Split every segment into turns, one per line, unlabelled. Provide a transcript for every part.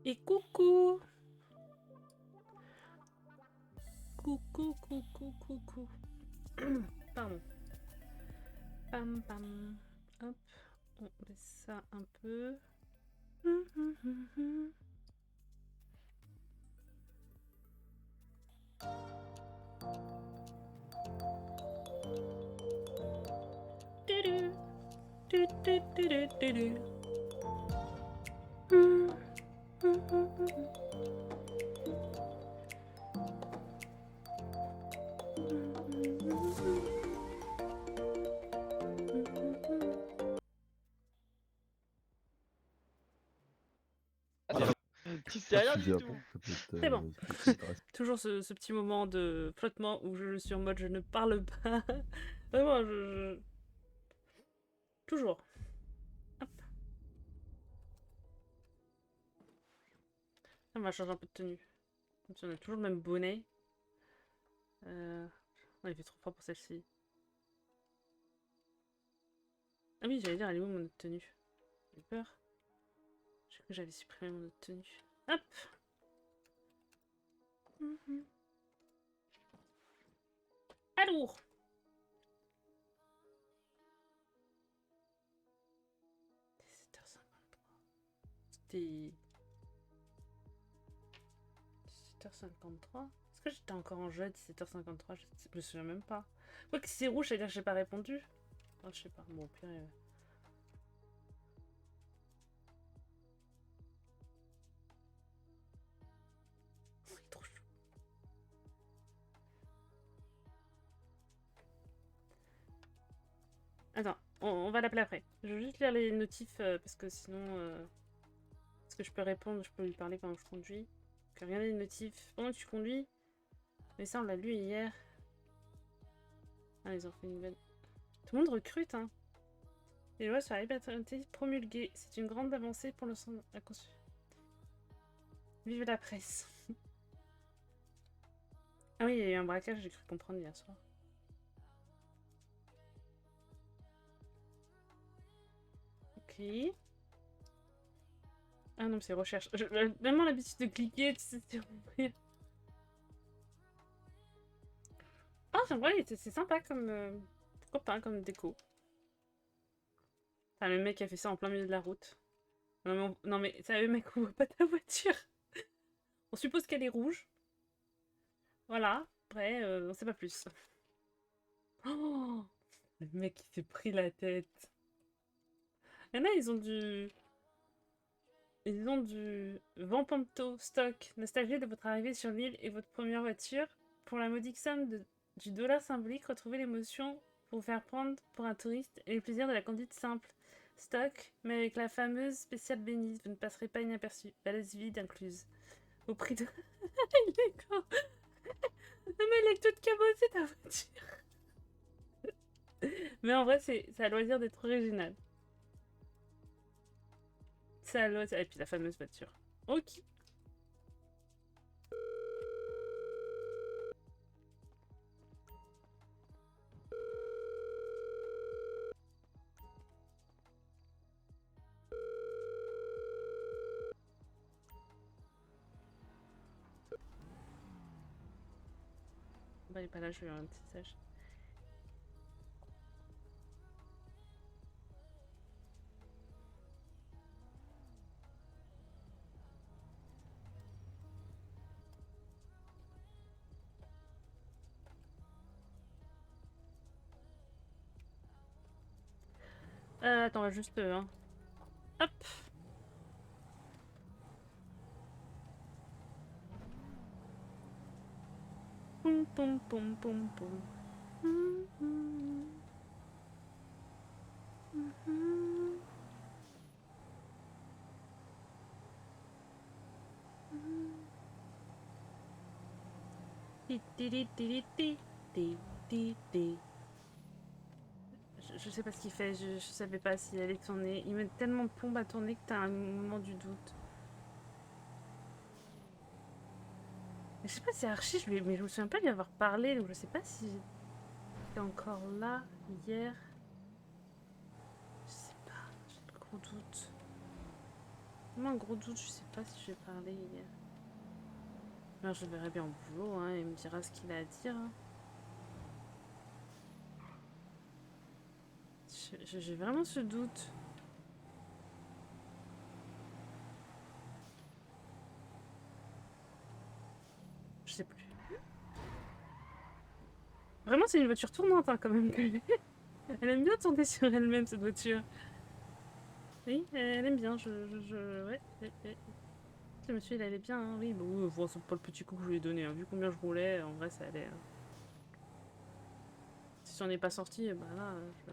Et coucou. Coucou, coucou, coucou. Pardon. Pam, pam. Hop. On baisse ça un peu.
Tu sais rien du tout.
C'est bon. Toujours ce petit moment de flottement où je suis en mode je ne parle pas. Vraiment, toujours. Hop. On va changer un peu de tenue. Comme si on a toujours le même bonnet. Non, il fait trop froid pour celle-ci. Ah oui, j'allais dire, elle est où mon autre tenue? J'ai peur. J'ai cru que j'avais supprimé mon autre tenue. Hop. Alors. C'était 17h53. Est-ce que j'étais encore en jeu à 17h53? Je me souviens même pas. Quoi que si c'est rouge, ça veut dire que j'ai pas répondu. Oh, je sais pas. Bon, pire. Il est trop chaud. Attends, on va l'appeler après. Je vais juste lire les notifs parce que sinon. Est-ce que je peux répondre? Je peux lui parler quand je conduis. Donc, regardez les notifs. Pendant que tu conduis. Mais ça, on l'a lu hier. Ah, ils ont fait une nouvelle. Tout le monde recrute, hein. Les lois sur la liberté promulguées. C'est une grande avancée pour le sang. Vive la presse. Ah oui, il y a eu un braquage, j'ai cru comprendre hier soir. Ok. Ah non, c'est recherche. J'ai vraiment l'habitude de cliquer, tu sais, sur ouvrir. Ah, c'est vrai, c'est sympa comme. Pourquoi pas, comme déco. Enfin, le mec qui a fait ça en plein milieu de la route. Non, mais, non, mais sérieux, mec, on voit pas ta voiture. On suppose qu'elle est rouge. Voilà. Après, on sait pas plus. Oh, le mec, il s'est pris la tête. Il y en a, ils ont du. Ils ont du Vampamto stock. Nostalgie de votre arrivée sur l'île et votre première voiture. Pour la modique somme du dollar symbolique, retrouvez l'émotion pour vous faire prendre pour un touriste et le plaisir de la conduite simple. Stock, mais avec la fameuse spéciale bénite, vous ne passerez pas inaperçu. Valise vide incluse. Au prix de. Il est grand. Non, mais elle est toute cabossée ta voiture. Mais en vrai, c'est à loisir d'être original. C'est à loisir. Et puis la fameuse voiture. Ok. Bah, il est pas là, je vais lui envoyer un petit message. Attends, on va juste. Hein. Hop. Poum, poum, poum, poum, poum. Je sais pas ce qu'il fait, je savais pas s'il allait tourner. Il met tellement de plombes à tourner que t'as un moment du doute. Je sais pas si Archie, mais je me souviens pas de lui avoir parlé, donc je sais pas si j'étais encore là hier. Je sais pas, j'ai de gros doutes. vraiment un gros doute, je sais pas si je vais parler. Alors, je le verrai bien au boulot, hein, il me dira ce qu'il a à dire. Hein. J'ai vraiment ce doute. Je sais plus. Vraiment, c'est une voiture tournante hein, quand même que j'ai. Elle aime bien tourner sur elle-même, cette voiture. Oui, elle aime bien. Ouais. Le monsieur, il allait bien. Hein. Oui, bon, c'est pas le petit coup que je lui ai donné. Hein. Vu combien je roulais, en vrai, ça allait. Hein. Si on n'est pas sorti, bah là, je...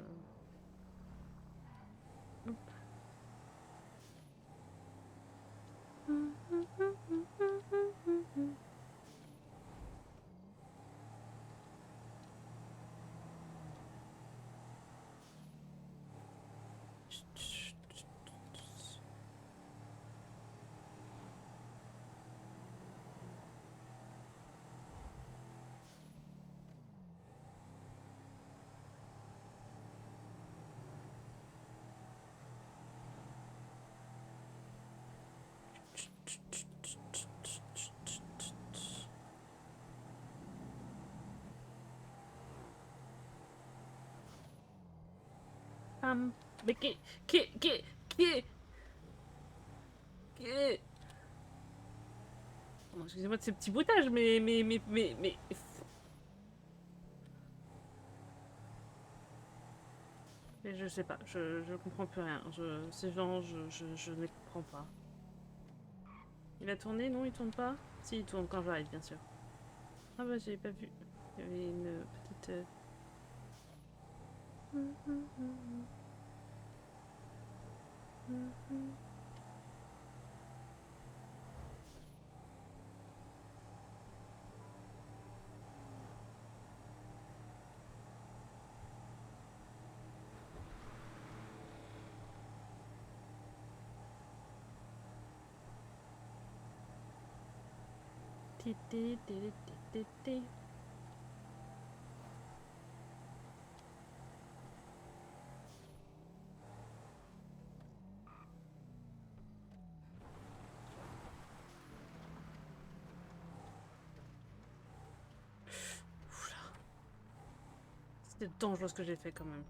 Mais qui Bon, excusez-moi de ces petits bruitages, mais... Mais je sais pas, je comprends plus rien. Ces gens, je ne les comprends pas. Il a tourné, non, il tourne pas? Si, il tourne quand j'arrive, bien sûr. Ah bah, j'avais pas vu. Il y avait une petite... C'était dangereux ce que j'ai fait quand même.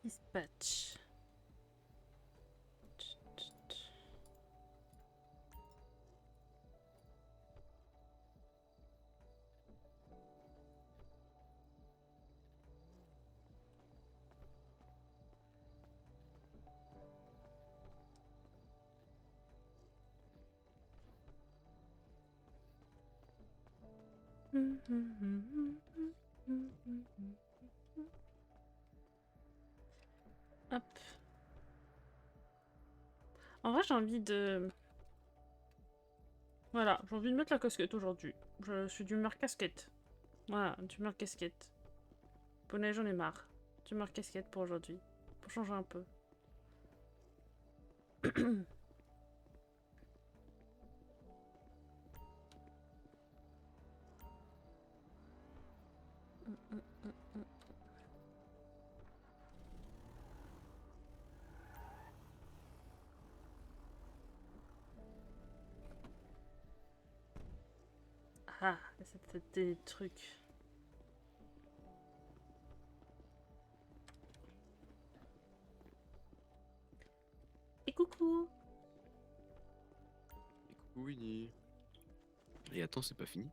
Dispatch. Hop. En vrai, j'ai envie de... Voilà, j'ai envie de mettre la casquette aujourd'hui. Je suis d'humeur casquette. Voilà, d'humeur casquette. Poney, j'en ai marre. D'humeur casquette pour aujourd'hui. Pour changer un peu. Ah, c'est des trucs. Et coucou!
Et coucou Winnie. Et attends, c'est pas fini.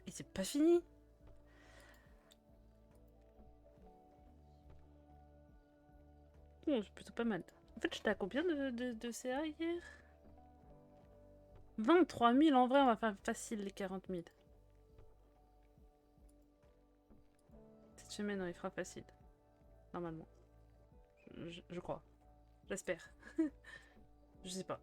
Et c'est pas fini! C'est plutôt pas mal. En fait, j'étais à combien de CA hier? 23 000 en vrai, on va faire facile les 40 000. Cette semaine, on les fera facile. Normalement. Je crois. J'espère. Je sais pas.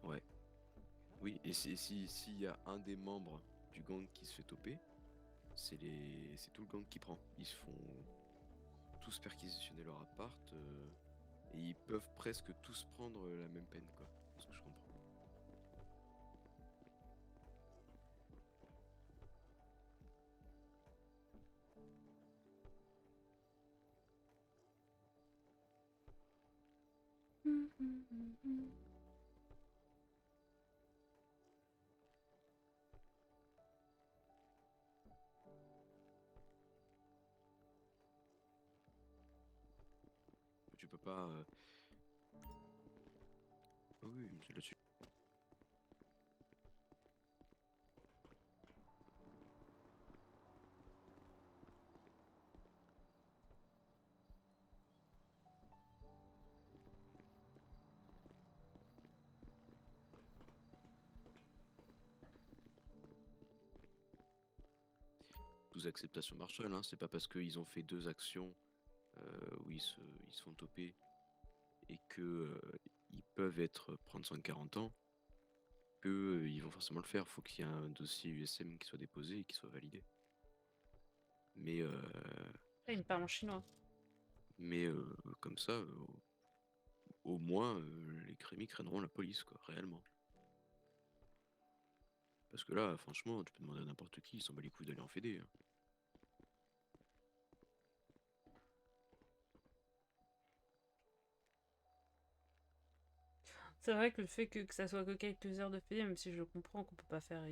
Ouais. Oui, et s'il y a un des membres du gang qui se fait toper, c'est tout le gang qui prend. Ils se font tous perquisitionner leur appart et ils peuvent presque tous prendre la même peine, quoi. C'est ce que je comprends. Tu peux pas. Ah oui, c'est là-dessus. Sous acceptation Marshall, hein. C'est pas parce qu'ils ont fait 2 actions où ils se font toper et que ils peuvent prendre 140 ans que ils vont forcément le faire. Faut qu'il y ait un dossier USM qui soit déposé et qui soit validé. Mais
Ah, il me parle en chinois.
mais comme ça, au moins les crémis craindront la police, quoi, réellement. Parce que là, franchement, tu peux demander à n'importe qui, il s'en bat les couilles d'aller en fédé, hein.
C'est vrai que le fait que ça soit que quelques heures de fédé, même si je comprends qu'on peut pas faire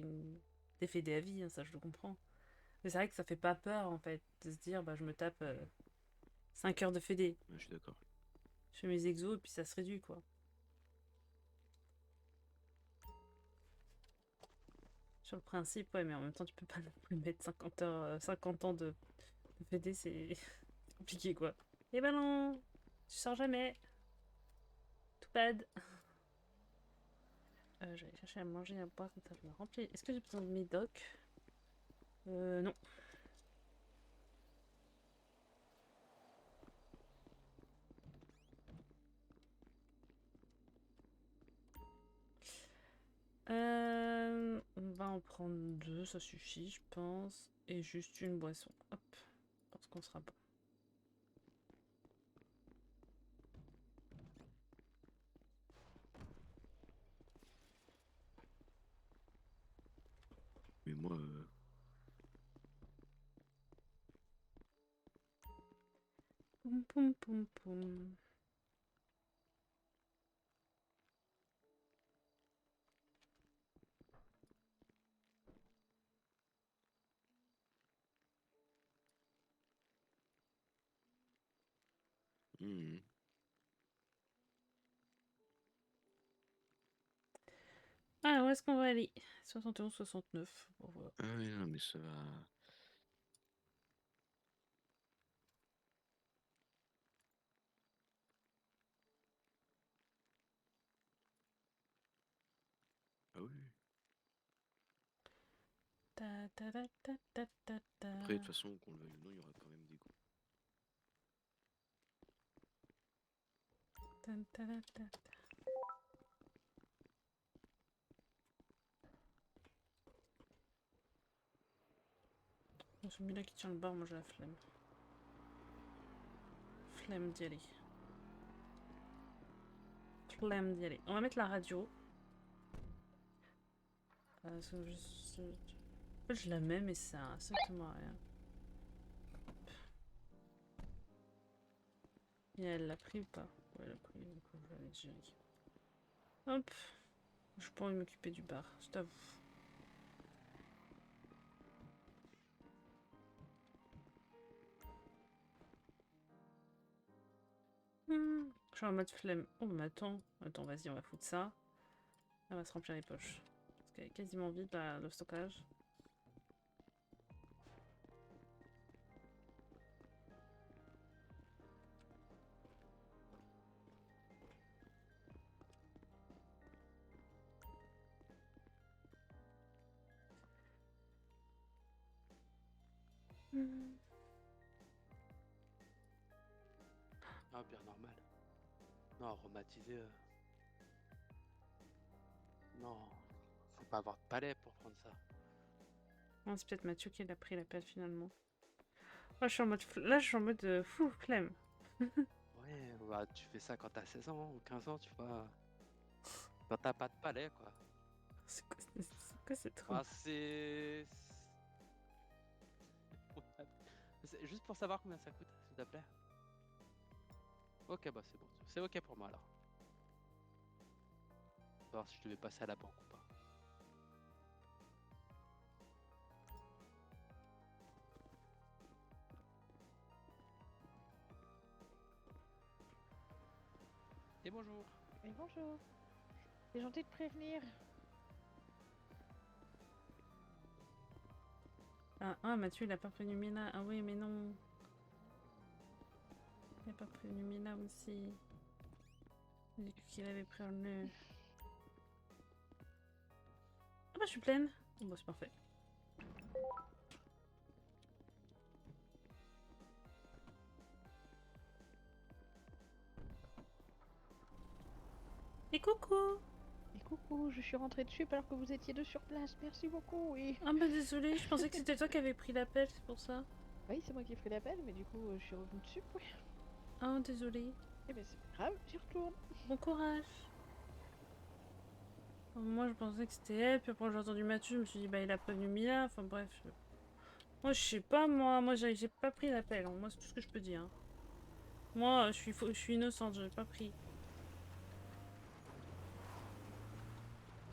des fédés à vie, hein, ça je le comprends. Mais c'est vrai que ça fait pas peur en fait de se dire bah je me tape 5 heures de fédé.
Ouais, je suis d'accord.
Je fais mes exos et puis ça se réduit quoi. Sur le principe, ouais, mais en même temps tu peux pas non plus mettre 50 heures, 50 ans de fédé, c'est compliqué quoi. Et ben non, tu sors jamais. Tout bad. Je vais chercher à manger et à boire comme ça je me remplis. Est-ce que j'ai besoin de médoc? Non. On va en prendre 2, ça suffit, je pense. Et juste une boisson. Hop. Je pense qu'on sera bon.
Mais moi,
Poum poum poum poum.
hmm.
Ah, où est-ce qu'on va aller? 71, 69. Bon, voilà.
Ah oui, non, mais ça va. Ah oui.
Ta, ta, ta, ta, ta, ta, ta.
Après, de toute façon, qu'on le veuille ou non, il y aura quand même des coups.
Ta, ta, ta, ta, ta. Bon, celui-là qui tient le bar, moi j'ai la flemme. Flemme d'y aller. Flemme d'y aller. On va mettre la radio. En fait, je la mets, mais ça sert strictement à rien. Et elle l'a pris ou pas? Ouais, elle l'a pris, donc je vais aller gérer. Hop. Je pas envie de m'occuper du bar, je t'avoue. Je suis en mode flemme. Oh, mais attends. Attends, vas-y, on va foutre ça. Elle va se remplir les poches. Parce quasiment vide le stockage.
Ah, bien normal. Non, aromatisé. Non, faut pas avoir de palais pour prendre ça.
Non, c'est peut-être Mathieu qui a pris l'appel finalement. Moi, je suis en mode, là, je suis en mode fou, flemme.
Ouais, bah tu fais ça quand t'as 16 ans ou 15 ans, tu vois. Quand t'as pas de palais, quoi.
C'est quoi ce truc?
Bah, c'est juste pour savoir combien ça coûte, s'il te plaît. Ok, bah c'est bon. C'est ok pour moi alors. On va voir si je devais passer à la banque ou pas. Et bonjour.
Et bonjour. C'est gentil de prévenir.
Ah, Mathieu, il a pas prévenu Mina. Ah oui, mais non. Il a pas prévenu Mina aussi. J'ai cru qu'il avait prévenu. Ah bah, je suis pleine. Bon, c'est parfait. Et coucou!
Et coucou, je suis rentrée dessus alors que vous étiez deux sur place. Merci beaucoup. Et...
Ah bah désolée, je pensais que c'était toi qui avais pris l'appel, c'est pour ça.
Oui, c'est moi qui ai pris l'appel, mais du coup, je suis revenue dessus. Oui.
Ah, désolée.
Eh ben, c'est pas grave, j'y retourne.
Bon courage. Moi, je pensais que c'était elle, puis après j'ai entendu Mathieu, je me suis dit, bah il a prévenu Mila, enfin bref. Moi, je sais pas, moi j'ai pas pris l'appel, hein. Moi c'est tout ce que je peux dire. Hein. Moi, je suis innocente, j'ai pas pris.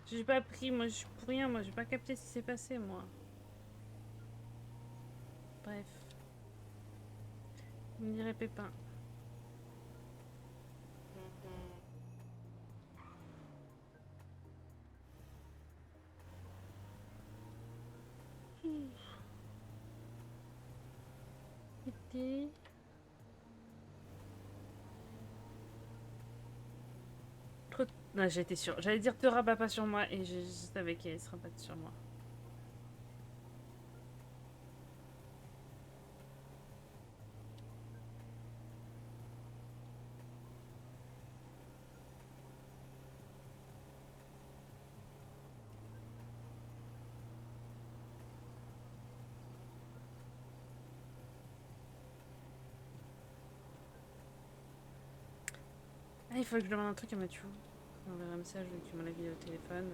J'ai pas pris, moi je suis pour rien, moi j'ai pas capté ce qui s'est passé, moi. Bref. Vous me direz Pépin. Été. Non, j'étais sûre. J'allais dire te rabats pas sur moi et je savais qu'elle se rabattre sur moi. Ah, il faut que je demande un truc à Mathieu. On verra un message vu qu'il m'a la au téléphone.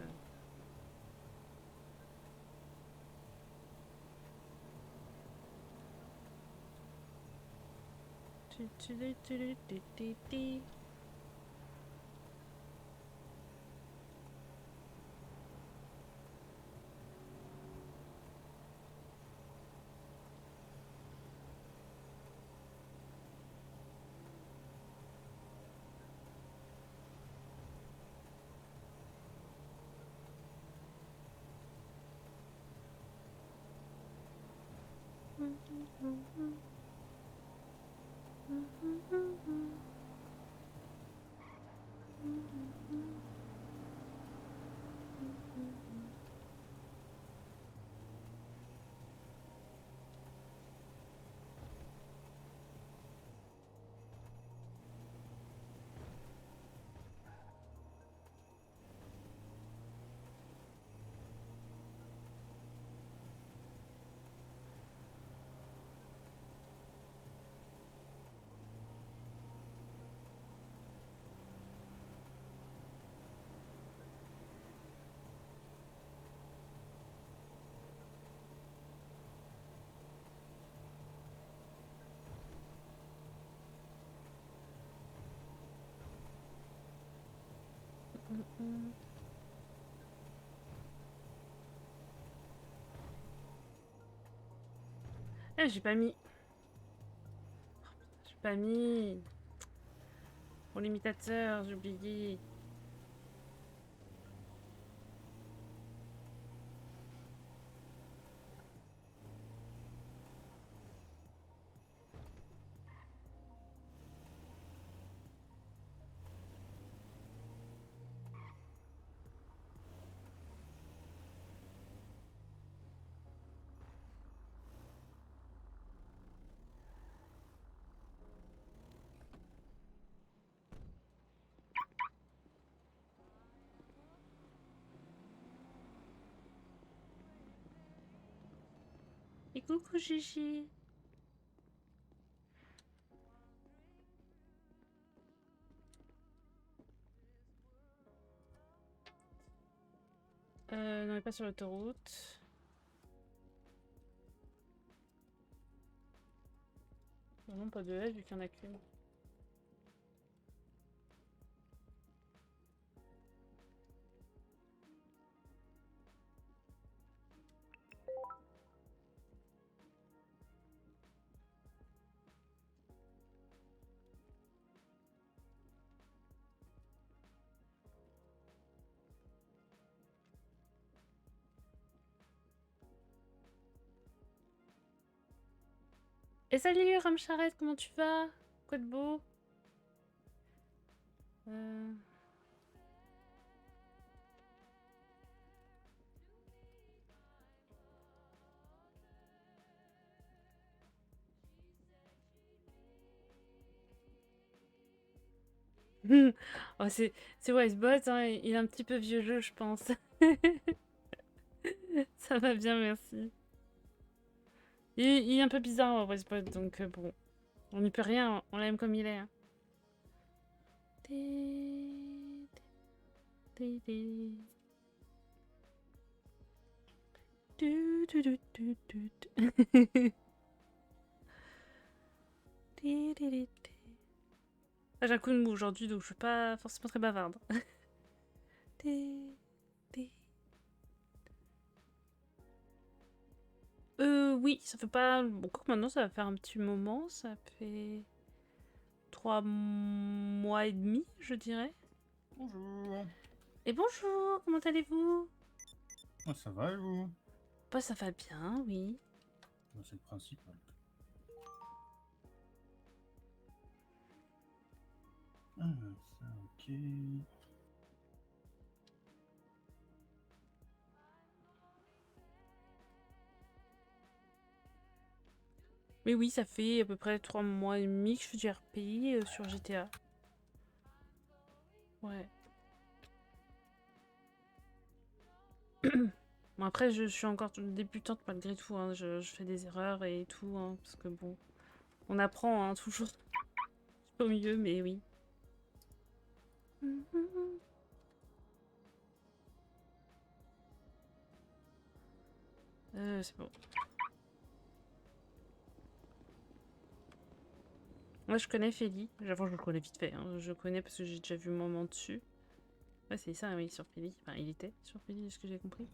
Eh, j'ai pas mis. J'ai pas mis. Pour l'imitateur, j'ai oublié. Et coucou Gigi. Non, mais pas sur l'autoroute. Non, pas de haie vu qu'il y en a qu'une. Et salut Rame Charrette, comment tu vas? Quoi de beau? Oh, c'est Wisebot, hein, il est un petit peu vieux jeu, je pense. Ça va bien, merci. Il est un peu bizarre, Wisebot, donc bon. On n'y peut rien, on l'aime comme il est. Hein. Ah, j'ai un coup de mou aujourd'hui, donc je suis pas forcément très bavarde. Oui, ça fait pas... Bon, quoi que maintenant, ça va faire un petit moment. Ça fait 3 mois et demi, je dirais.
Bonjour.
Et bonjour, comment allez-vous?
Oh, ça va et vous?
Bah, ça va bien, oui.
Bah, c'est le principal. Ah, ça, ok.
Mais oui, ça fait à peu près 3 mois et demi que je fais du RPI sur GTA. Ouais. Bon, après, je suis encore débutante malgré tout. Hein. Je fais des erreurs et tout. Hein, parce que bon, on apprend hein, toujours au mieux, mais oui. C'est bon. Moi, je connais Feli. J'avoue, je le connais vite fait. Hein. Je connais parce que j'ai déjà vu un moment dessus. Ouais, c'est ça, oui, sur Feli. Enfin, il était sur Feli, est-ce que j'ai compris?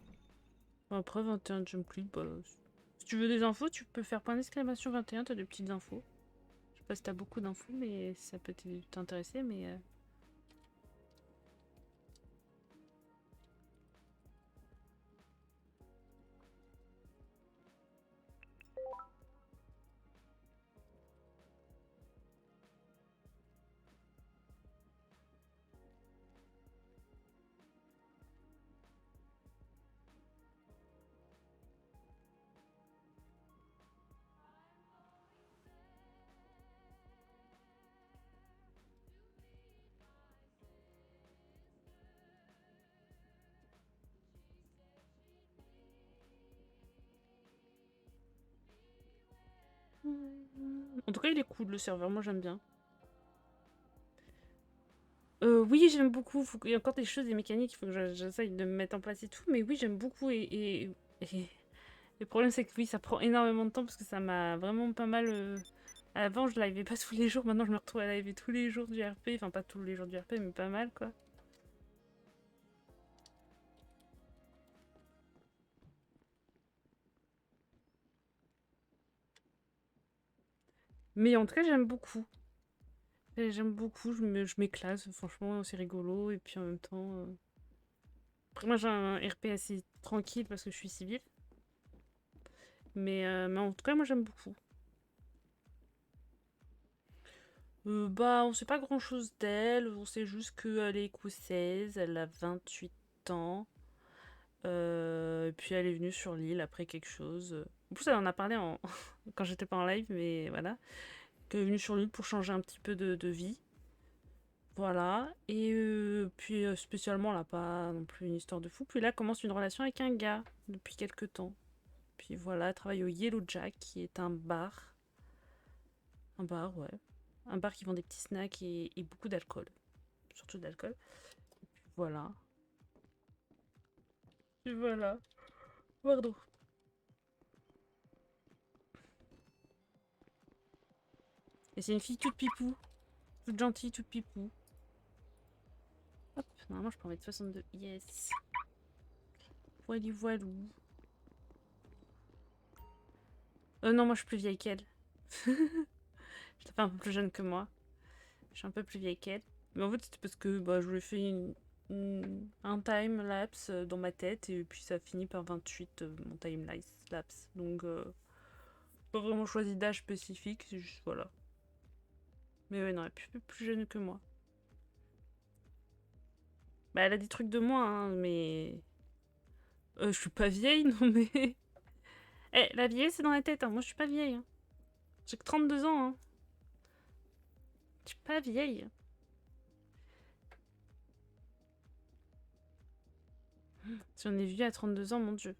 Bon, après, 21 Jump Club, bah, si tu veux des infos, tu peux faire point d'exclamation 21, t'as des petites infos. Je sais pas si t'as beaucoup d'infos, mais ça peut t'intéresser, mais... En tout cas, il est cool, le serveur. Moi, j'aime bien. Oui, j'aime beaucoup. Il y a encore des choses, des mécaniques, il faut que j'essaye de me mettre en place et tout. Mais oui, j'aime beaucoup. Et le problème, c'est que oui, ça prend énormément de temps parce que ça m'a vraiment pas mal... Avant, je livais pas tous les jours. Maintenant, je me retrouve à liver tous les jours du RP. Enfin, pas tous les jours du RP, mais pas mal, quoi. Mais en tout cas, j'aime beaucoup. J'aime beaucoup, je m'éclate. Franchement, c'est rigolo. Et puis en même temps... Après, moi, j'ai un RP assez tranquille parce que je suis civile. Mais en tout cas, moi, j'aime beaucoup. Bah, on sait pas grand-chose d'elle. On sait juste qu'elle est écossaise, elle a 28 ans. Et puis elle est venue sur l'île après quelque chose. En plus, elle en a parlé quand j'étais pas en live, mais voilà. Qu'elle est venue sur l'île pour changer un petit peu de vie. Voilà. Et puis spécialement, elle n'a pas non plus une histoire de fou. Puis là, elle commence une relation avec un gars depuis quelques temps. Puis Puis voilà, elle travaille au Yellow Jack, qui est un bar. Un bar, ouais. Un bar qui vend des petits snacks et beaucoup d'alcool. Surtout d'alcool. Voilà. Et voilà. Pardon. Et c'est une fille toute pipou. Toute gentille, toute pipou. Hop, normalement je peux en mettre 62. Yes. Voilou voilou. Non, moi je suis plus vieille qu'elle. Je la fais un peu plus jeune que moi. Je suis un peu plus vieille qu'elle. Mais en fait, c'était parce que bah, je lui ai fait un time lapse dans ma tête et puis ça finit par 28 mon time lapse. Donc, pas vraiment choisi d'âge spécifique, c'est juste voilà. Mais ouais, non, elle est plus jeune que moi. Bah, elle a des trucs de moi, hein, mais. Je suis pas vieille, non mais. Eh, la vieille, c'est dans la tête, hein. Moi je suis pas vieille. Hein. J'ai que 32 ans, hein. Je suis pas vieille. Si on est vieux à 32 ans, mon dieu.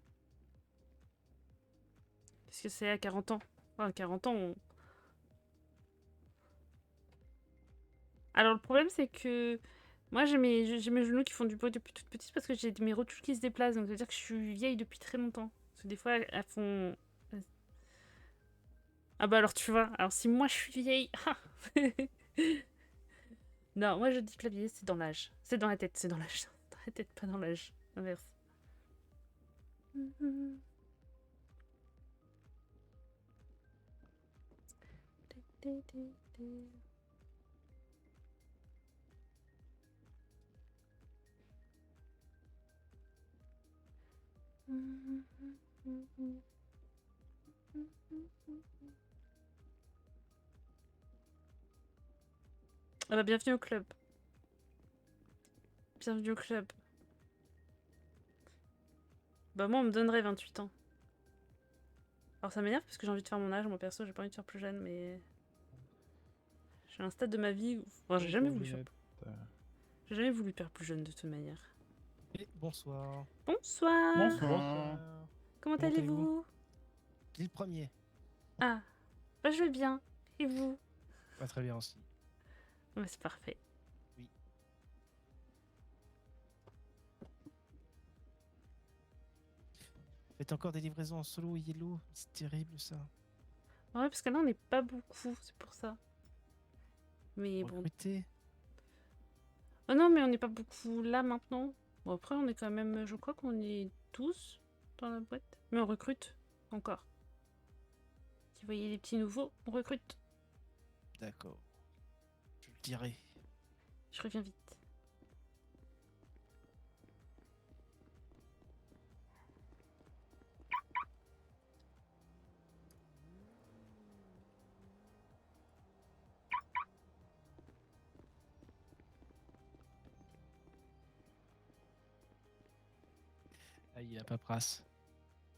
Qu'est-ce que c'est à 40 ans? Enfin, à 40 ans, on... Alors, le problème, c'est que... Moi, j'ai mes genoux qui font du bruit depuis toute petite parce que j'ai mes rotules qui se déplacent. Donc, ça veut dire que je suis vieille depuis très longtemps. Parce que des fois, elles font... Ah bah alors, tu vois. Alors, si moi, je suis vieille... Non, moi, je dis que la vieillesse, c'est dans l'âge. C'est dans la tête, c'est dans l'âge. Dans la tête, pas dans l'âge. Inverse. Ah bah bienvenue au club. Bienvenue au club. Bah moi on me donnerait 28 ans. Alors ça m'énerve parce que j'ai envie de faire mon âge, moi perso j'ai pas envie de faire plus jeune mais... J'ai un stade de ma vie où... Enfin, j'ai jamais voulu faire... J'ai jamais voulu faire plus jeune de toute manière.
Et bonsoir.
Bonsoir.
Bonsoir.
Comment allez-vous?
Qui est le premier?
Ah, bah je vais bien. Et vous?
Pas très bien aussi.
Ouais, c'est parfait.
Oui. Faites encore des livraisons en solo Yellow? C'est terrible ça.
Ouais, parce que là on n'est pas beaucoup, c'est pour ça. Mais bon...
Recruter.
Oh non, mais on n'est pas beaucoup là maintenant. Bon après on est quand même... Je crois qu'on est tous dans la boîte. Mais on recrute encore. Si vous voyez les petits nouveaux, on recrute.
D'accord. Je le dirai.
Je reviens vite.
Ah, il a paperasse.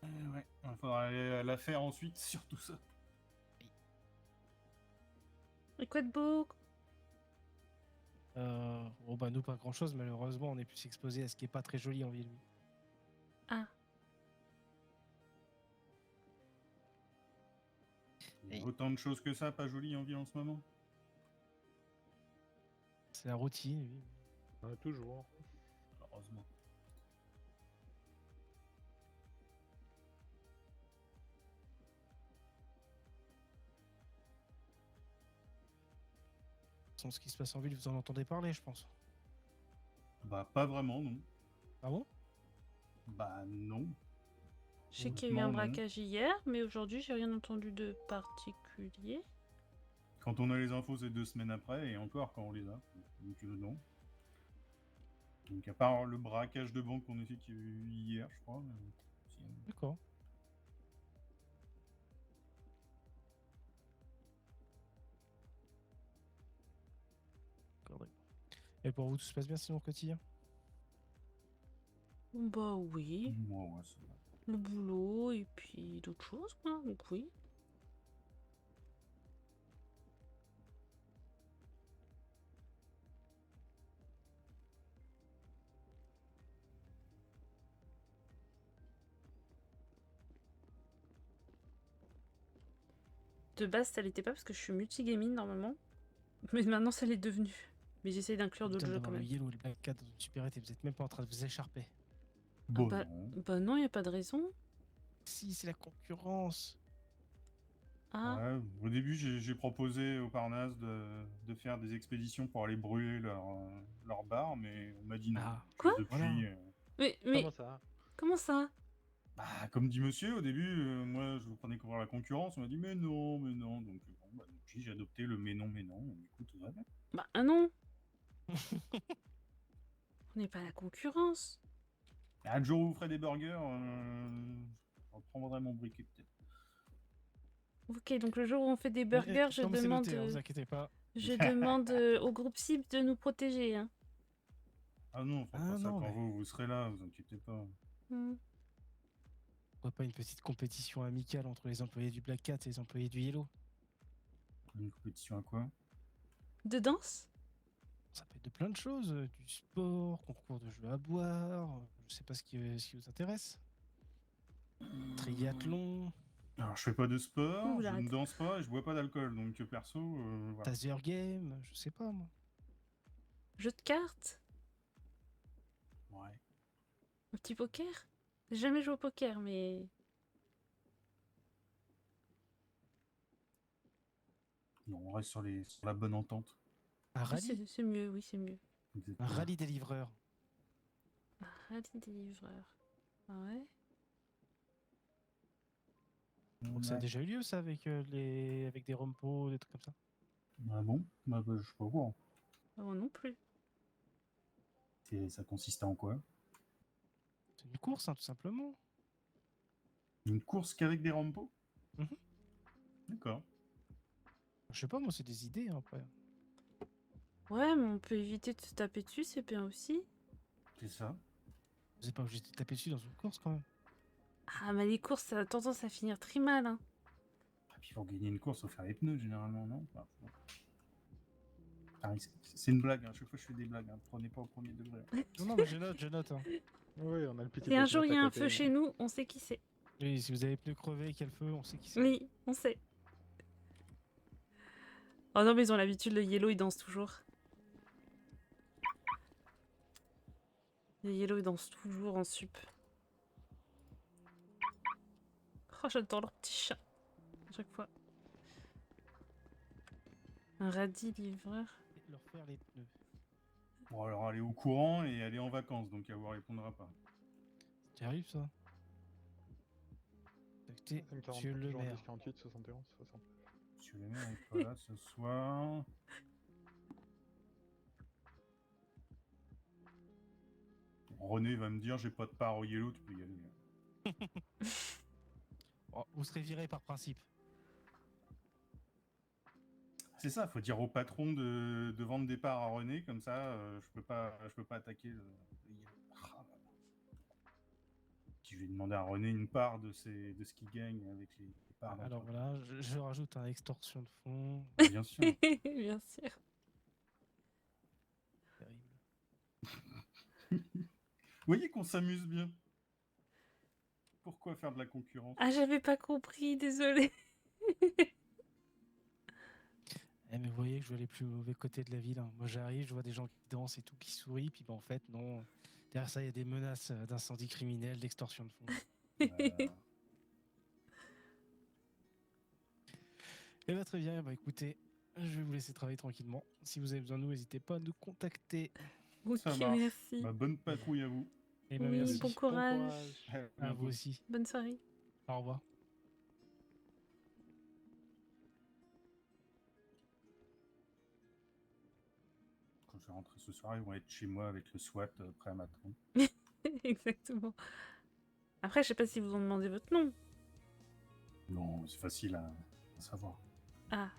Ouais, il faudra aller la faire ensuite, surtout ça.
Et quoi de beau?
Bon bah nous pas grand chose malheureusement, on est plus exposé à ce qui est pas très joli en ville.
Ah.
Il y a autant de choses que ça, pas jolies en ville en ce moment.
C'est la routine, oui.
Toujours.
Heureusement.
Ce qui se passe en ville, vous en entendez parler, je pense.
Bah, pas vraiment, non.
Ah bon?
Bah, non.
Je sais qu'il y a eu un
Honnêtement, non.
braquage hier, mais aujourd'hui j'ai rien entendu de particulier.
Quand on a les infos, c'est 2 semaines après, et encore quand on les a. Donc, non. Donc, à part le braquage de banque qu'on a fait qu'il y a eu hier, je crois. Sinon...
D'accord. Et pour vous, tout se passe bien sinon au quotidien?
Bah oui,
Moi, ouais, ça va.
le boulot et puis d'autres choses, quoi. Donc oui. de base, ça l'était pas parce que je suis multigaming normalement. Mais maintenant, ça l'est devenu. Mais j'essaie d'inclure d'autres
Putain,
jeux
d'avoir
quand
le
même.
Yellow et le Black Cat dans une supérette et vous êtes même pas en train de vous écharper.
Bon,
bah,
non.
Bah non, y a pas de raison.
Si, c'est la concurrence.
Ah,
Ouais, au début, j'ai proposé au Parnasse de faire des expéditions pour aller brûler leur bar, mais on m'a dit non.
Ah,
Quoi
Depuis,
voilà.
mais
Comment ça?
comment ça?
bah, comme dit monsieur, au début, moi, je prenais pour la concurrence, on m'a dit mais non, mais non. Donc, bon, bah, depuis, j'ai adopté le mais non, mais non. Du coup, tout va bien.
Bah ah non. On n'est pas la concurrence.
Ah, le jour où vous ferez des burgers, je reprendrai mon briquet peut-être.
Ok, donc le jour où on fait des burgers, je
Comme c'est
demande,
noté, hein, vous inquiétez pas.
je demande au groupe cible de nous protéger. Hein.
Ah non, faites
Ah
pas ça
non,
quand
mais-
vous serez là, vous inquiétez pas.
Hmm.
Pourquoi pas une petite compétition amicale entre les employés du Black Cat et les employés du Yellow?
Une compétition à quoi?
De danse?
Ça peut être de plein de choses, du sport, concours de jeux à boire, je sais pas ce qui vous intéresse. Triathlon,
Alors, je fais pas de sport,
Ouh,
je
arrête.
ne danse pas et je bois pas d'alcool, donc perso, voilà.
taser game, je sais pas moi.
Jeu de cartes?
Ouais.
Un petit poker? J'ai jamais joué au poker, mais...
Non, on reste sur la bonne entente.
Un
Oui,
rallye,
c'est mieux, oui, c'est mieux.
un
Exactement.
rallye des livreurs.
Un rallye des livreurs. Ah ouais?
Je crois que ça a
Ouais.
déjà eu lieu ça avec avec des rompos, des trucs comme ça.
Ah bon? Bah, je suis pas au courant.
Ah, moi non plus.
Ça consiste en quoi?
C'est une course, hein, tout simplement.
Une course qu'avec des rampos?
Mhm.
D'accord.
Je sais pas, moi c'est des idées hein, après.
Ouais, mais on peut éviter de se taper dessus, c'est bien aussi.
C'est ça.
Vous êtes pas obligé de taper dessus dans une course quand même.
Ah, mais les courses, ça a tendance à finir très mal, hein.
Et puis pour gagner une course, faut faire les pneus généralement, non? Enfin, c'est une blague, hein. À chaque fois je fais des blagues, hein. Prenez pas au premier degré.
Non, non, mais je note. Hein.
Oui, on a le petit.
Si un jour il y a un
côté.
feu chez nous, on sait qui c'est.
Oui, si vous avez pneu crevé, quel feu, on sait qui c'est.
Oui, on sait. Oh non, mais ils ont l'habitude, le yellow, il danse toujours. Les yellow, ils dansent toujours en sup. Oh, j'adore leur petit chat. À chaque fois. Un radis livreur.
Leur faire les pneus.
Bon, alors elle est au courant et elle est en vacances, donc elle vous répondra pas.
Ça arrive ça. Écoutez, monsieur le maire.
48, 71, 60.
Monsieur le maire est pas là ce soir. René va me dire j'ai pas de part au yellow, tu peux y aller.
Oh, vous serez viré par principe.
C'est ça, faut dire au patron de vendre des parts à René, comme ça je peux pas attaquer le yellow. Ah, là là. Je vais demander à René une part de ce qu'il gagne avec les parts.
Alors voilà, je rajoute un extorsion de fonds.
Bien sûr.
Bien sûr.
Terrible.
Vous voyez qu'on s'amuse bien. Pourquoi faire de la concurrence?
Ah, j'avais pas compris, désolé.
Eh, mais vous voyez que je vais aller plus mauvais côté de la ville. Hein. Moi j'arrive, je vois des gens qui dansent et tout, qui sourient, puis ben, en fait non. Derrière ça, il y a des menaces d'incendie criminel, d'extorsion de fonds. Eh bien très bien, bah écoutez, je vais vous laisser travailler tranquillement. Si vous avez besoin de nous, n'hésitez pas à nous contacter.
Ok,
Ça marche.
merci.
Bah, bonne patrouille à vous.
Et ben
Oui,
merci.
bon courage.
À vous aussi.
Bonne soirée.
Au revoir.
Quand je vais rentrer ce soir, ils vont être chez moi avec le SWAT prêt à m'attendre.
Exactement. Après, je sais pas si vous ont demandé votre nom.
Non, c'est facile à savoir.
Ah.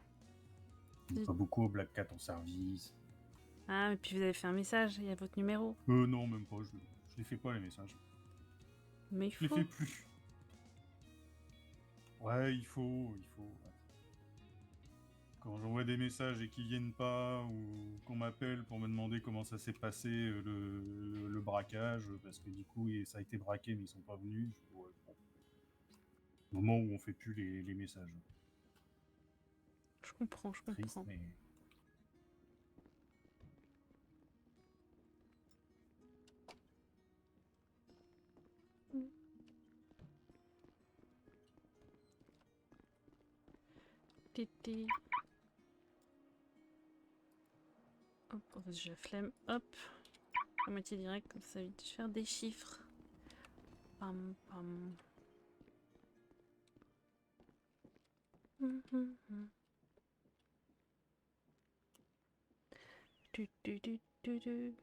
Il y a pas beaucoup au Black Cat en service.
Ah, et puis vous avez fait un message, il y a votre numéro.
Non, même pas. Je les fais pas les messages.
Mais il
Je les
faut.
fais plus. Ouais, il faut. Ouais. Quand j'envoie des messages et qu'ils viennent pas, ou qu'on m'appelle pour me demander comment ça s'est passé le braquage, parce que du coup ça a été braqué mais ils sont pas venus. Ouais, bon. Moment où on fait plus les messages.
Je comprends, je
Triste,
comprends.
mais.
Tété. Hop, j'ai la flemme. Hop. À moitié direct, comme ça évite de faire des chiffres. Pam, pam. Tu, tu, tu, tu, tu.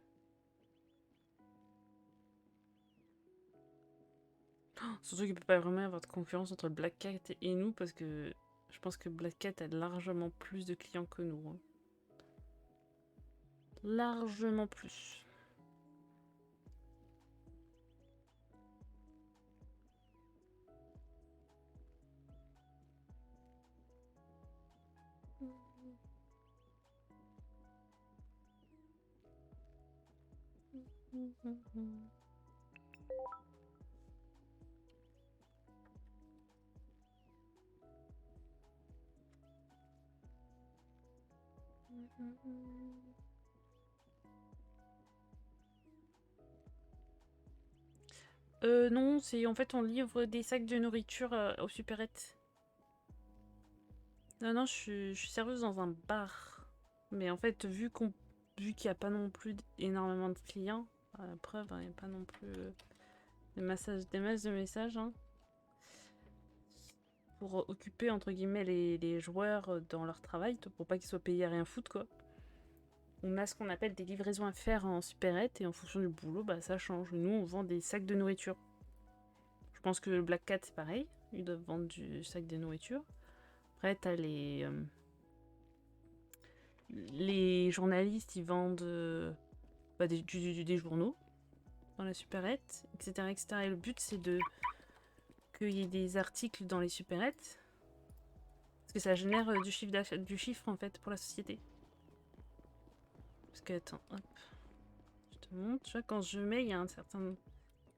Surtout qu'il peut pas vraiment y avoir de concurrence entre Black Cat et nous parce que je pense que Black Cat a largement plus de clients que nous. Hein. Largement plus. Non, c'est en fait on livre des sacs de nourriture aux supérettes. Non, non, je suis serveuse dans un bar. Mais en fait, vu qu'il n'y a pas non plus énormément de clients, à la preuve, il n'y a pas non plus des masses de messages. Hein, pour occuper entre guillemets les joueurs dans leur travail, pour pas qu'ils soient payés à rien foutre quoi. On a ce qu'on appelle des livraisons à faire en supérette et en fonction du boulot, bah ça change. Nous on vend des sacs de nourriture. Je pense que le Black Cat c'est pareil, ils doivent vendre du sac de nourriture. Après t'as les journalistes, ils vendent des journaux dans la supérette, etc., etc. Et le but c'est qu'il y ait des articles dans les supérettes. Parce que ça génère du chiffre en fait pour la société. Parce que attends, hop. Je te montre, tu vois, quand je mets, il y a un certain.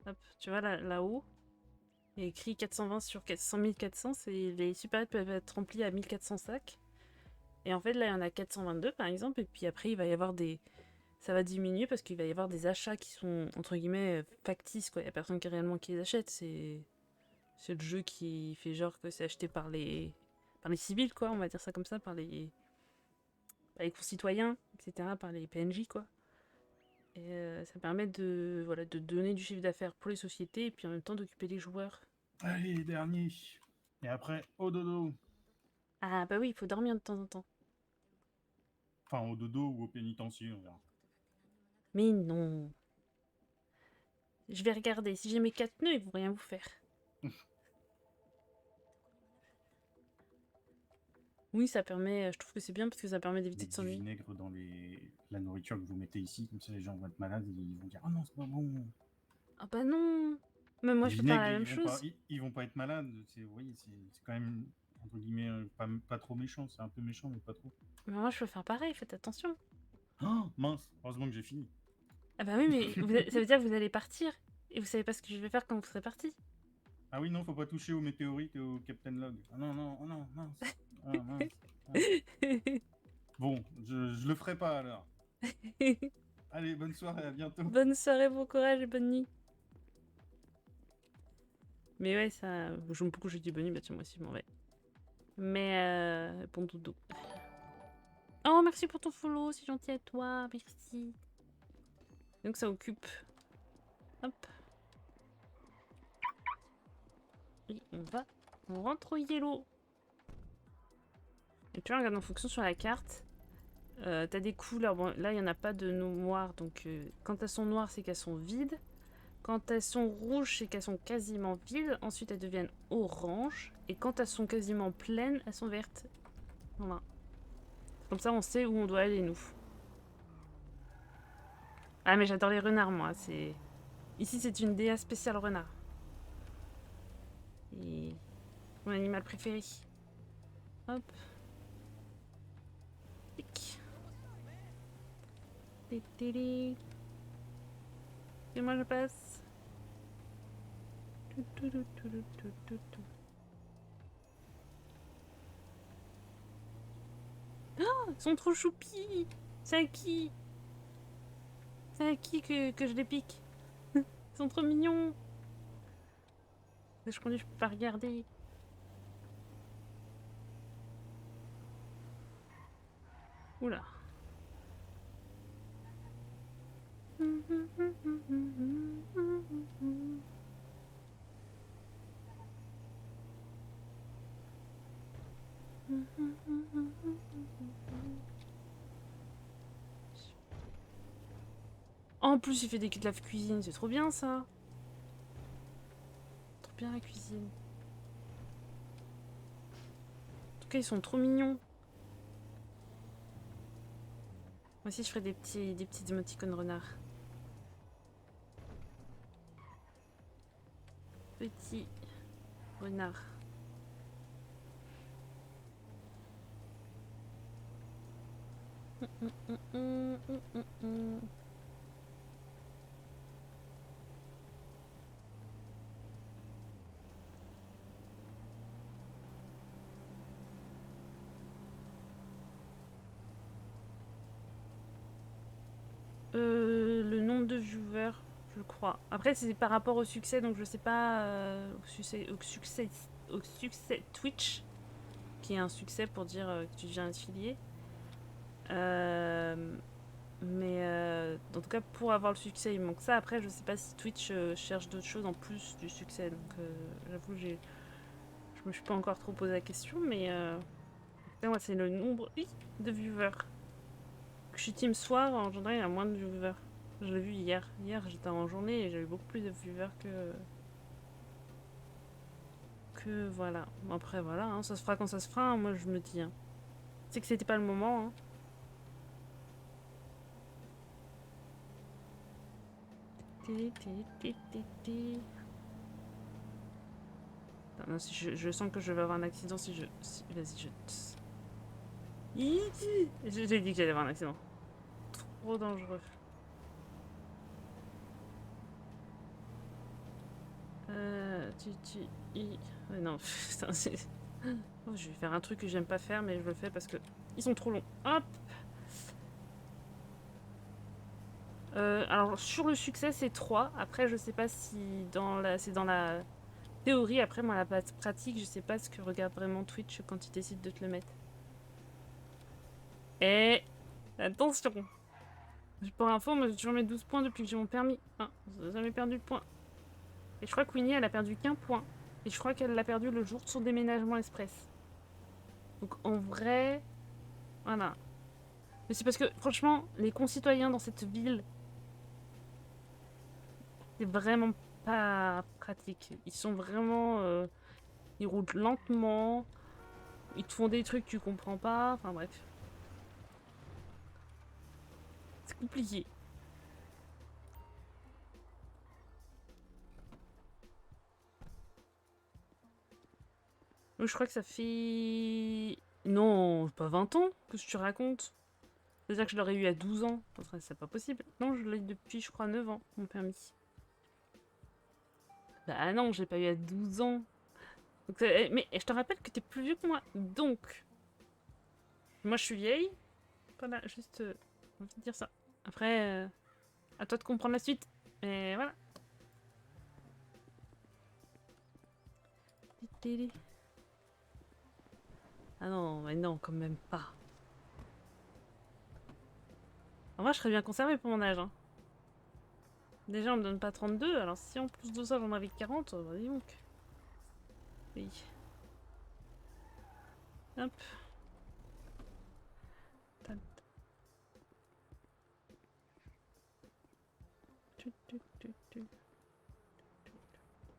Hop, tu vois là-haut. Il y a écrit 420 sur 100 400, les supérettes peuvent être remplies à 1400 sacs. Et en fait, là, il y en a 422 par exemple. Et puis après, il va y avoir des. Ça va diminuer parce qu'il va y avoir des achats qui sont, entre guillemets, factices, quoi. Il n'y a personne qui réellement qui les achète. C'est le jeu qui fait genre que c'est acheté par les civils, quoi. On va dire ça comme ça, par les concitoyens, etc., par les PNJ, quoi. Et ça permet de donner du chiffre d'affaires pour les sociétés et puis en même temps d'occuper les joueurs.
Allez, dernier. Et après, au dodo.
Ah bah oui, il faut dormir de temps en temps.
Enfin, au dodo ou au pénitencier, on verra.
Mais non. Je vais regarder. Si j'ai mes 4 nœuds, ils vont rien vous faire. Oui, ça permet. Je trouve que c'est bien parce que ça permet d'éviter de
Mettre du
s'ennuyer.
vinaigre dans la nourriture que vous mettez ici, comme ça les gens vont être malades et ils vont dire ah non, c'est pas bon.
Ah bah non. Mais moi,
Le
je peux faire
vinaigre,
la même chose.
ils vont pas être malades. Oui, c'est quand même, entre guillemets, pas trop méchant. C'est un peu méchant, mais pas trop.
Mais moi, je peux faire pareil. Faites attention.
Oh, mince, heureusement que j'ai fini.
Ah bah oui, mais ça veut dire que vous allez partir. Et vous savez pas ce que je vais faire quand vous serez parti.
Ah oui, non, faut pas toucher aux météorites et au Captain Log. Ah non, non, oh non, mince. Ah, mince. Ah. Bon, je le ferai pas alors. Allez, bonne soirée, à bientôt.
Bonne soirée, bon courage et bonne nuit. Mais ouais, ça. J'aime beaucoup, je dis bonne nuit, bah tiens, moi aussi je m'en vais. Mais bon dodo. Oh, merci pour ton follow, c'est gentil à toi, merci. Donc ça occupe. Hop. Et on rentre au yellow. Et tu vois, regarde en fonction sur la carte. T'as des couleurs. Bon, là, il n'y en a pas de noir. Donc, quand elles sont noires, c'est qu'elles sont vides. Quand elles sont rouges, c'est qu'elles sont quasiment vides. Ensuite, elles deviennent orange. Et quand elles sont quasiment pleines, elles sont vertes. Voilà. Comme ça, on sait où on doit aller, nous. Ah, mais j'adore les renards, moi. Ici, c'est une DA spéciale renard. Et mon animal préféré. Hop. Tic. Et moi, je passe. Ils sont trop choupis. C'est à qui? C'est à qui que je les pique? Ils sont trop mignons. Je conduis, je peux pas regarder. Oula. En plus, il fait de la cuisine, c'est trop bien ça. Trop bien la cuisine. En tout cas, ils sont trop mignons. Moi aussi, je ferai des petits émoticônes renards. Petit renard. Le nombre de viewers, je crois. Après, c'est par rapport au succès, donc je sais pas au succès Twitch, qui est un succès pour dire que tu deviens affilié. En tout cas, pour avoir le succès, il manque ça. Après, je sais pas si Twitch cherche d'autres choses en plus du succès. Donc, j'avoue, je me suis pas encore trop posé la question, mais moi, c'est le nombre de viewers. Que je suis team soir, en général, il y a moins de viewers. Je l'ai vu hier. Hier, j'étais en journée et j'avais beaucoup plus de viewers que voilà. Bon, après, voilà, hein, ça se fera quand ça se fera, hein, moi, je me dis. Hein. C'est que c'était pas le moment. Hein. Non, si je sens que je vais avoir un accident si je... Vas-y, je... J'ai dit que j'allais avoir un accident. Trop dangereux. Ouais, non, putain, c'est... Oh, je vais faire un truc que j'aime pas faire, mais je le fais parce que ils sont trop longs. Hop. Alors, sur le succès, c'est 3. Après, je sais pas si c'est dans la théorie. Après, moi, la pratique, je sais pas ce que regarde vraiment Twitch quand il décide de te le mettre. Et attention. Pour info, moi, j'ai toujours mes 12 points depuis que j'ai mon permis. Hein, j'ai jamais perdu de points. Et je crois que Winnie, elle a perdu qu'un point. Et je crois qu'elle l'a perdu le jour de son déménagement express. Donc, en vrai... Voilà. Mais c'est parce que, franchement, les concitoyens dans cette ville... C'est vraiment pas pratique. Ils sont vraiment... ils roulent lentement. Ils te font des trucs que tu comprends pas. Enfin, bref. C'est compliqué. Je crois que ça fait... Non, pas 20 ans que tu racontes. C'est-à-dire que je l'aurais eu à 12 ans. Enfin, c'est pas possible. Non, je l'ai eu depuis, je crois, 9 ans, mon permis. Bah non, je l'ai pas eu à 12 ans. Donc, mais je te rappelle que t'es plus vieux que moi. Donc, moi je suis vieille. Voilà, juste envie de dire ça. Après, à toi de comprendre la suite. Mais voilà. Ah non, mais non, quand même pas. En vrai, je serais bien conservée pour mon âge. Hein. Déjà, on me donne pas 32, alors si en plus de ça, j'en avais 40, bah dis donc. Oui. Hop.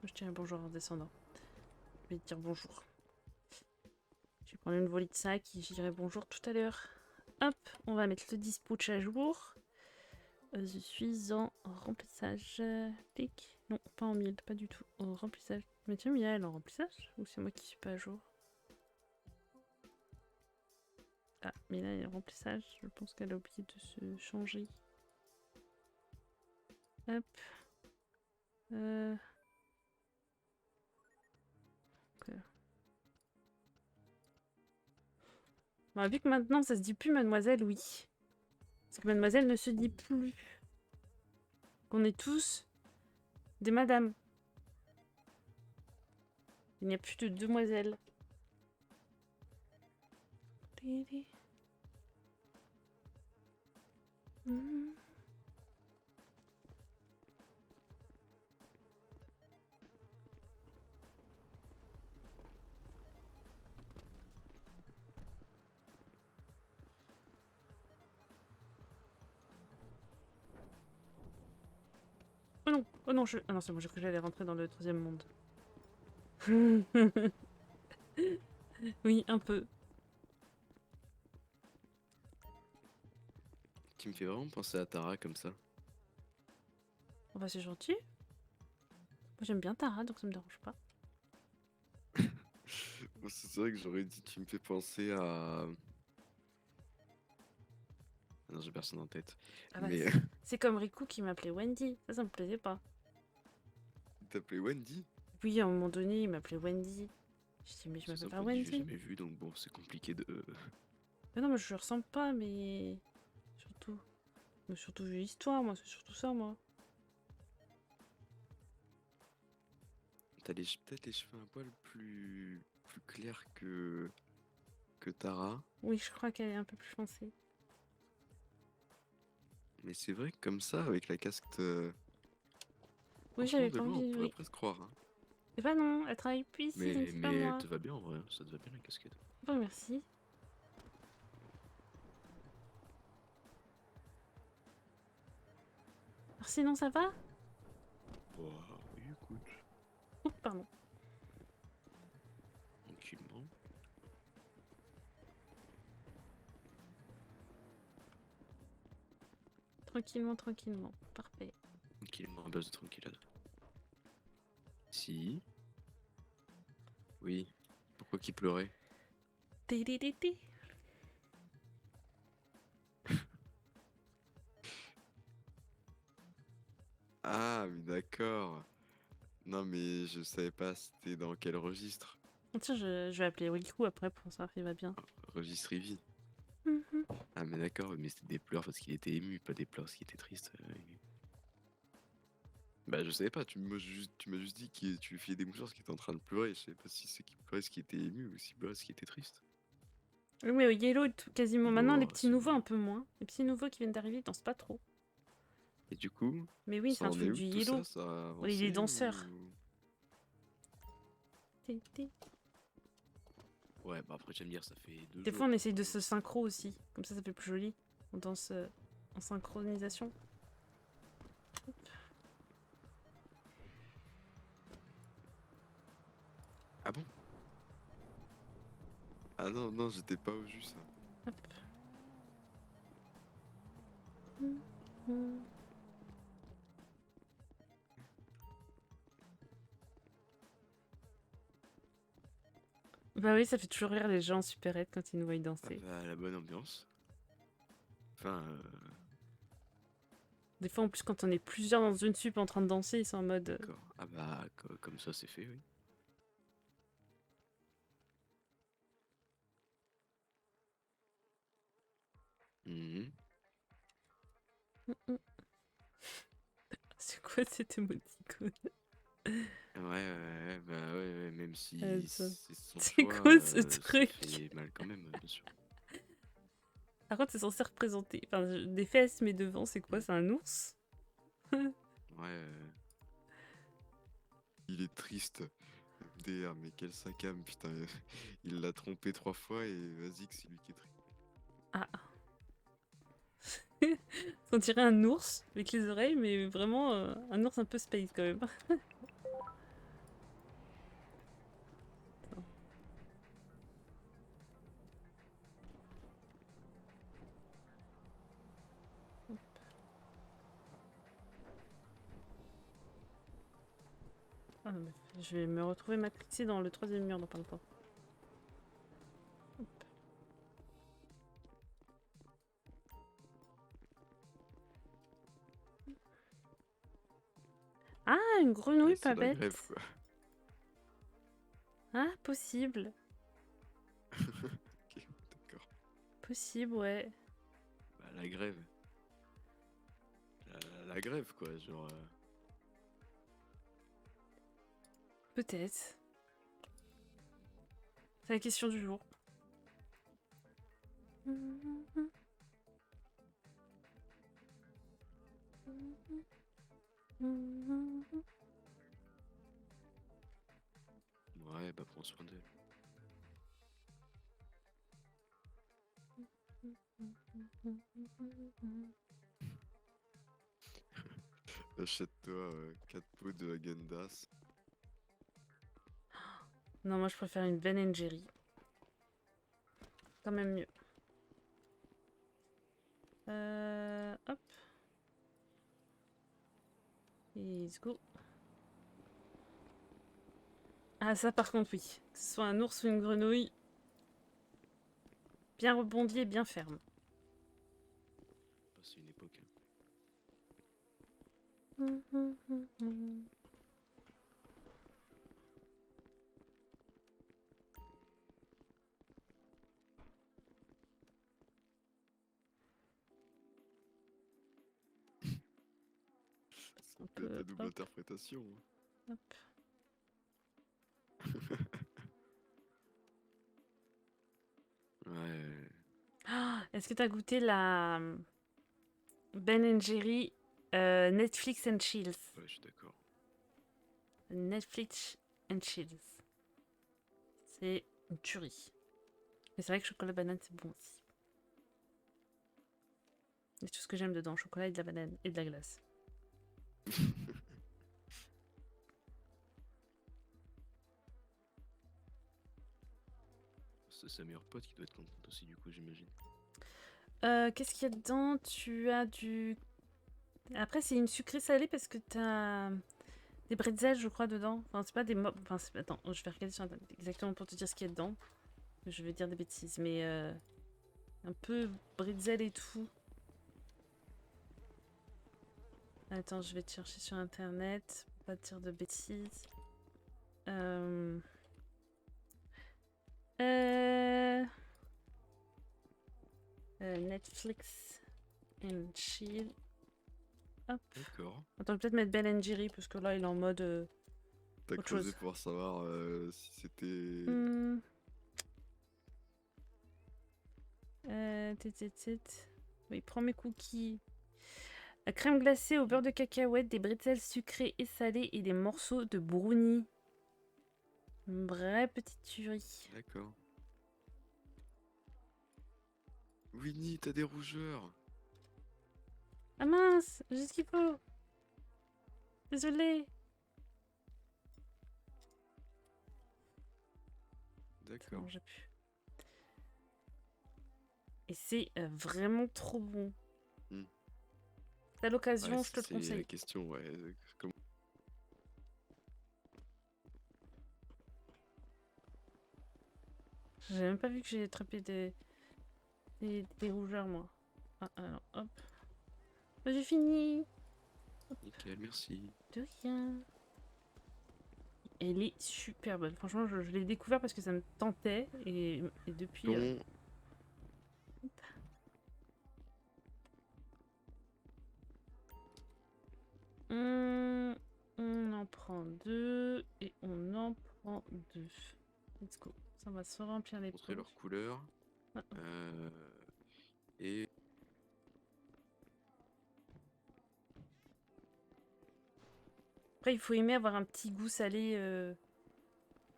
Je tiens un bonjour en descendant. Je vais te dire bonjour. Je vais prendre une volée de sac et je dirai bonjour tout à l'heure. Hop, on va mettre le dispatch à jour. Je suis en remplissage. Tic. Non, pas en 1000, pas du tout. En remplissage. Mais tiens, Mia, elle est en remplissage? Ou c'est moi qui suis pas à jour? Ah, mais là, il y a le remplissage. Je pense qu'elle a oublié de se changer. Hop. Okay. Bah, vu que maintenant ça se dit plus mademoiselle, oui. Parce que mademoiselle ne se dit plus. Qu'on est tous des madames. Il n'y a plus de demoiselles. Mhm. Oh non, oh non, ah non, c'est bon, j'ai cru que j'allais rentrer dans le troisième monde. Oui, un peu.
Tu me fais vraiment penser à Tara comme ça.
Oh bah c'est gentil. Moi j'aime bien Tara, donc ça me dérange pas.
C'est vrai que j'aurais dit tu me fais penser à... Non, j'ai personne en tête.
Ah bah,
Mais
c'est comme Riku qui m'appelait Wendy. Ça me plaisait pas.
il t'appelait Wendy?
Oui, à un moment donné, il m'appelait Wendy. Je dis, mais je
C'est
m'appelle
sympa,
pas
dit, j'ai
Wendy.
jamais vu, donc bon, c'est compliqué de...
Mais non, mais je lui ressemble pas, mais. Surtout. Mais surtout, j'ai l'histoire, moi, c'est surtout ça, moi.
T'as peut-être les cheveux un poil plus clairs que Tara.
Oui, je crois qu'elle est un peu plus foncée.
Mais c'est vrai que comme ça, avec la casquette...
Oui,
franchement,
j'avais
de
pas
loin, on
envie,
pourrait
oui.
presque croire. Hein.
Et bah non, elle travaille plus ici,
Mais
c'est pas
elle
moi.
te va bien en vrai, hein, ça te va bien la casquette.
Bon, merci. Alors sinon, ça va?
Oh, oui, écoute,
Oups, pardon.
tranquillement.
Tranquillement, tranquillement. Parfait.
Tranquillement, à base de tranquillade. Si. Oui. Pourquoi qu'il pleurait?
Télétété.
Ah, mais d'accord. Non, mais je savais pas c'était dans quel registre.
Tiens, je vais appeler Riku après pour savoir s'il va bien.
Registre Eevee.
Mhm.
Ah, mais d'accord, mais c'était des pleurs parce qu'il était ému, pas des pleurs parce qu'il était triste. Bah, je savais pas, tu m'as juste dit que tu lui fais des mouchoirs parce qu'il était en train de pleurer. Je savais pas si c'est qu'il pleurait parce qu'il était ému ou s'il pleurait parce qu'il était triste.
Oui, mais Yellow, quasiment. Maintenant, les
Oh,
petits
c'est
nouveaux,
bon.
un peu moins. Les petits nouveaux qui viennent d'arriver, ils dansent pas trop.
Et du coup,
Mais oui, c'est
ça
un
en est
truc
où
du
tout
Yellow.
ça? Ça a
Oui, il est
avancé
danseur.
ou...
Tété.
Ouais, bah après, tu vas me dire, ça fait 2
Des
jours.
fois, on essaye de se synchro aussi. Comme ça fait plus joli. On danse en synchronisation.
Ah bon? Ah non, non, j'étais pas au jus, ça.
Hop. Mhm. Bah oui, ça fait toujours rire les gens en supérette quand ils nous voient
Ah
danser.
bah, la bonne ambiance. Enfin,
Des fois, en plus, quand on est plusieurs dans une sup en train de danser, ils sont en mode.
d'accord. Ah bah, comme ça, c'est fait, oui. Mhm.
Mm. C'est quoi cet émoticône?
Bah ouais, même si
Attends.
c'est son
C'est
choix,
quoi ce
ça
truc?
fait mal quand même, bien sûr.
Par contre, c'est censé représenter des fesses, mais devant, c'est quoi? C'est un ours?
Ouais, il est triste. MDR, mais quel sacam, putain. Il l'a trompé 3 fois et vas-y que c'est lui qui est triste.
Ah. On dirait un ours avec les oreilles, mais vraiment un ours un peu space quand même. Ah, non, mais je vais me retrouver matrixée dans le troisième mur dans pas longtemps. Hop. Ah, une grenouille
Ouais,
pas
c'est la
bête.
grève, quoi.
Ah, possible.
Ok, d'accord.
Possible, ouais.
Bah, la grève. La grève, quoi. Genre.
Peut-être. C'est la question du jour.
Ouais, bah, prends soin d'elle. Achète-toi 4 pots de Häagen-Dazs.
Non, moi je préfère une Ben Jerry. Quand même mieux. Hop. Let's go. Ah ça par contre oui. Que ce soit un ours ou une grenouille. Bien rebondi et bien ferme.
Bah, c'est une époque. Hein. Ça peut être la double
Hop.
interprétation. Hein.
Hop.
Ouais.
Ah, est-ce que t'as goûté la Ben Jerry Netflix and Chills?
Ouais, je suis d'accord.
Netflix and Chills. C'est une tuerie. Mais c'est vrai que chocolat banane c'est bon aussi. Il y a tout ce que j'aime dedans, chocolat et de la banane et de la glace.
C'est sa meilleure pote qui doit être contente aussi, du coup, j'imagine.
Qu'est-ce qu'il y a dedans? Tu as du... Après c'est une sucrée salée parce que t'as des bretzels je crois dedans. Enfin c'est pas des mobs... Enfin attends, je vais regarder sur internet exactement pour te dire ce qu'il y a dedans. Je vais dire des bêtises mais un peu bretzel et tout. Attends, je vais te chercher sur internet pour pas te dire de bêtises. Netflix and chill. Hop.
D'accord.
Attends, je vais peut-être mettre Ben Jerry parce que là il est en mode
T'as
autre
creusé
chose.
pour savoir si c'était...
Oui, prends mes cookies. La crème glacée au beurre de cacahuète, des bretzels sucrés et salés et des morceaux de brownie. Une vraie petite tuerie.
D'accord. Winnie, t'as des rougeurs.
Ah mince, j'ai ce qu'il faut. Désolée.
D'accord.
Non, j'ai plus. Et c'est vraiment trop bon.
Hmm.
À l'occasion,
Ouais,
je te le
c'est la
conseille.
question, ouais. Comment...
J'ai même pas vu que j'ai attrapé des rougeurs, moi. Ah, alors, hop. Bah, j'ai fini.
Nickel, merci.
De rien. Elle est super bonne. Franchement, je l'ai découvert parce que ça me tentait. Et depuis...
Bon,
on en prend 2 et on en prend 2. Let's go. Ça va se remplir les
montrer
poches.
leur couleur.
Ah,
Et
après, il faut aimer avoir un petit goût salé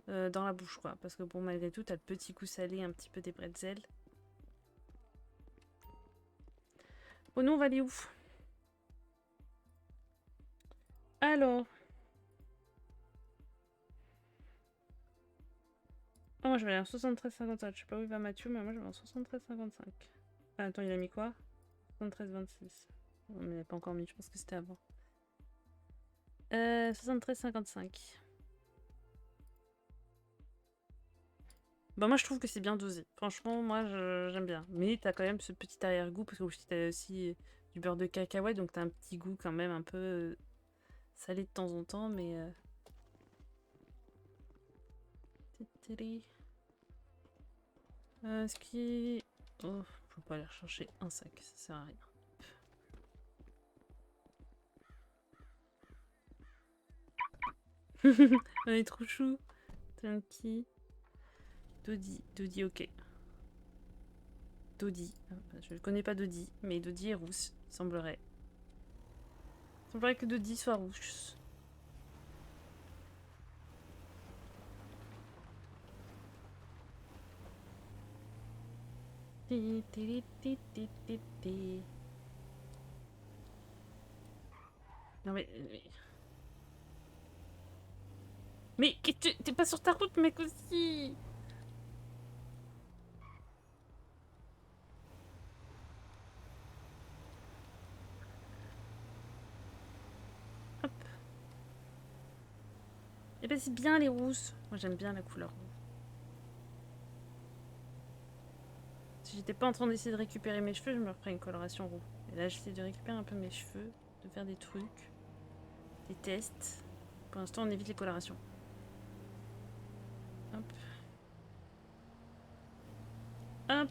dans la bouche, quoi. Parce que bon, malgré tout, t'as le petit goût salé, un petit peu des bretzels. Bon, nous, on va aller où? Alors... Oh, moi, je vais aller en 73,55. Je sais pas où il va Mathieu, mais moi, je vais en 73,55. Ah, attends, il a mis quoi? 73,26. Non, mais il n'a pas encore mis, je pense que c'était avant. 73,55. Bah moi je trouve que c'est bien dosé. Franchement, moi j'aime bien. Mais t'as quand même ce petit arrière-goût parce que aussi t'as aussi du beurre de cacahuète, donc t'as un petit goût quand même un peu salé de temps en temps, mais... Ce qui... Oh, faut pas aller rechercher un sac, ça sert à rien. On est trop chou. Tanky. Dodi, ok. Dodi. Je ne connais pas Dodi, mais Dodi est rousse, il semblerait. Il semblerait que Dodi soit rousse. Non mais... Mais t'es pas sur ta route, mec, aussi. Hop. Et ben c'est bien les rousses. Moi j'aime bien la couleur rouge. Si j'étais pas en train d'essayer de récupérer mes cheveux, je me referais une coloration rouge. Et là j'essaie de récupérer un peu mes cheveux, de faire des trucs, des tests. Pour l'instant on évite les colorations. Hop. Hop.